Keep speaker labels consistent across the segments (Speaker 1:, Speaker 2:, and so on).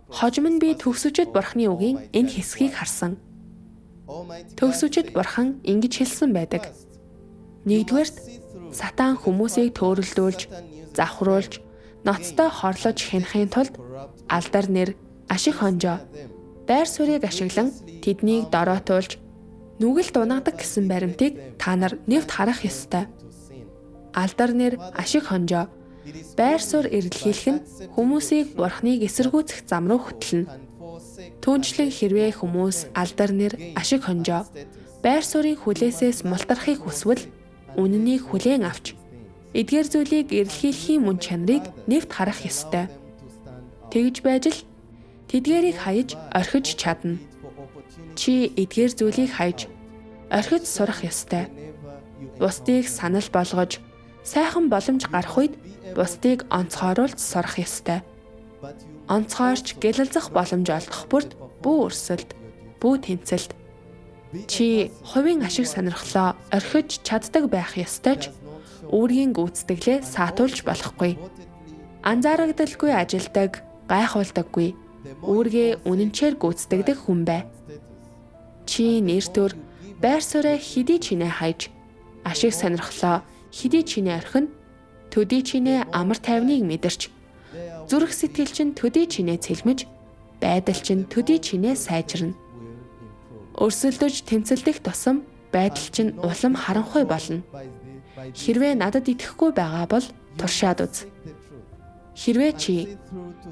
Speaker 1: Хожим нь би төгсөжид Бурхны үгийн энэ хэсгийг харсан. Төгсөжид Бурхан ингэж хэлсэн байдаг. Нэгдүгээрт Сатан хүмүүсийг төөрөлдүүлж, завхруулж, ноцтой хорлож хянахын тулд алдар нэр, ашиг хонжоо, байр суурийг ашиглан тэднийг дороотуулж, нүгэл дунагадаг гэсэн баримтыг та нар нэвт харах ёстой. Алдар нэр, ашиг хонжоо, байр суурь эрэлхийлэх нь хүмүүсийг Бурхныг эсэргүүцэх зам руу хөтлөнө. Түүнчлэн хэрвээ хүмүүс алдар нэр, ашиг хонжоо, байр суурийн хүлээсээс мултрахыг хүсвэл үнэнийг хүлээн авч, эдгээр зүйлийг эрэлхийлэхийн мөн чанарыг нэвт харах ёстой. Тэгж байж л тэдгээрийг хаяж орхиж чадна. Чи эдгээр зүйлийг хаяж орхиж сурах ёстой. Бусдыг санал болгож, сайхан боломж гарах үед бусдыг онцгойруулж сурах ёстой. Онцгойрч гялалзах боломж олдох бүрд бүү өрсөлд, бүү тэнцэлд. Чи хувийн ашиг сонирхлоо орхиж чаддаг байх ёстой ч үүргийн гүйцэтгэлээ саатуулж болохгүй. Анзаарагдaltaгүй ажилдаг, гайхуулдаггүй, үүргээ үнэнчээр гүйцэтгэдэг хүн бай. Чи нэртөр байр сууриа хэдий чинээ хайж, ашиг сонирхлоо хэдий чинээ орхино, төдий чинээ амар тайвныг мэдэрч, зүрх сэтгэл чинь төдий чинээ цэлмэж, байдал чинь төдий чинээ сайжирна. Өрсөлдөж тэмцэлдэх тусам байдал чинь улам харанхуй болно. Хэрвээ надад итгэхгүй байгаа бол туршаад үз. Хэрвээ чи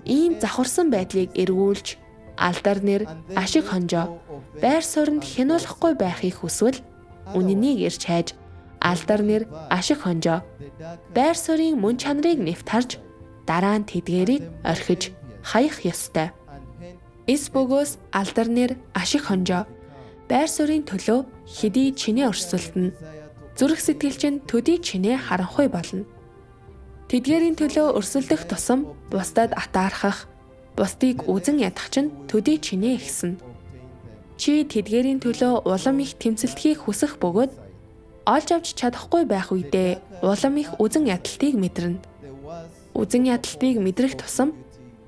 Speaker 1: ийм завхарсан байдлыг эргүүлж, алдар нэр, ашиг хонжоо, байр суурьнд хянуулахгүй байхыг хүсвэл үнэнийг ирж хайж, алдар нэр, ашиг хонжоо, байр суурийн мөн чанарыг нэвт харж, дараа нь тэдгээрийг орхиж хаях ёстой. Эс бөгөөс алдар нэр, ашиг хонжоо, байр суурийн төлөө хэдий чинээ өрсөлдөнө. Зүрх сэтгэл чинь төдий чинээ харанхуй болно. Тэдгээрийн төлөө өрсөлдөх тусам бусдад атаархах, бусдыг үзэн ядах чинь төдий чинээ ихсэн. Чи тэдгээрийн төлөө улам их тэмцэлтхийг хүсэх бөгөөд олж авч чадахгүй байх үедээ улам их үзэн ядалтыг мэдэрнэ. Үзэн ядалтыг мэдрэх тусам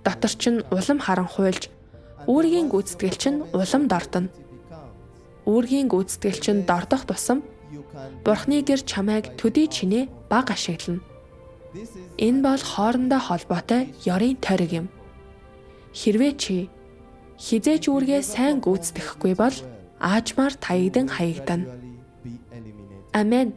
Speaker 1: дотор чинь улам харанхуйлж, үүргийн гүйцэтгэл чинь улам дордоно. Үүргийн гүйцэтгэл чинь дордох тусам Бурхны гэр чамайг төдий чинээ бага ашиглана. Энэ бол хоорондоо холбоотой ёрын тойрог юм. Хэрвээ чи хизээч үүргээ сайн гүйцэтгэхгүй бол аажмаар таягдан хаягдана. Амен.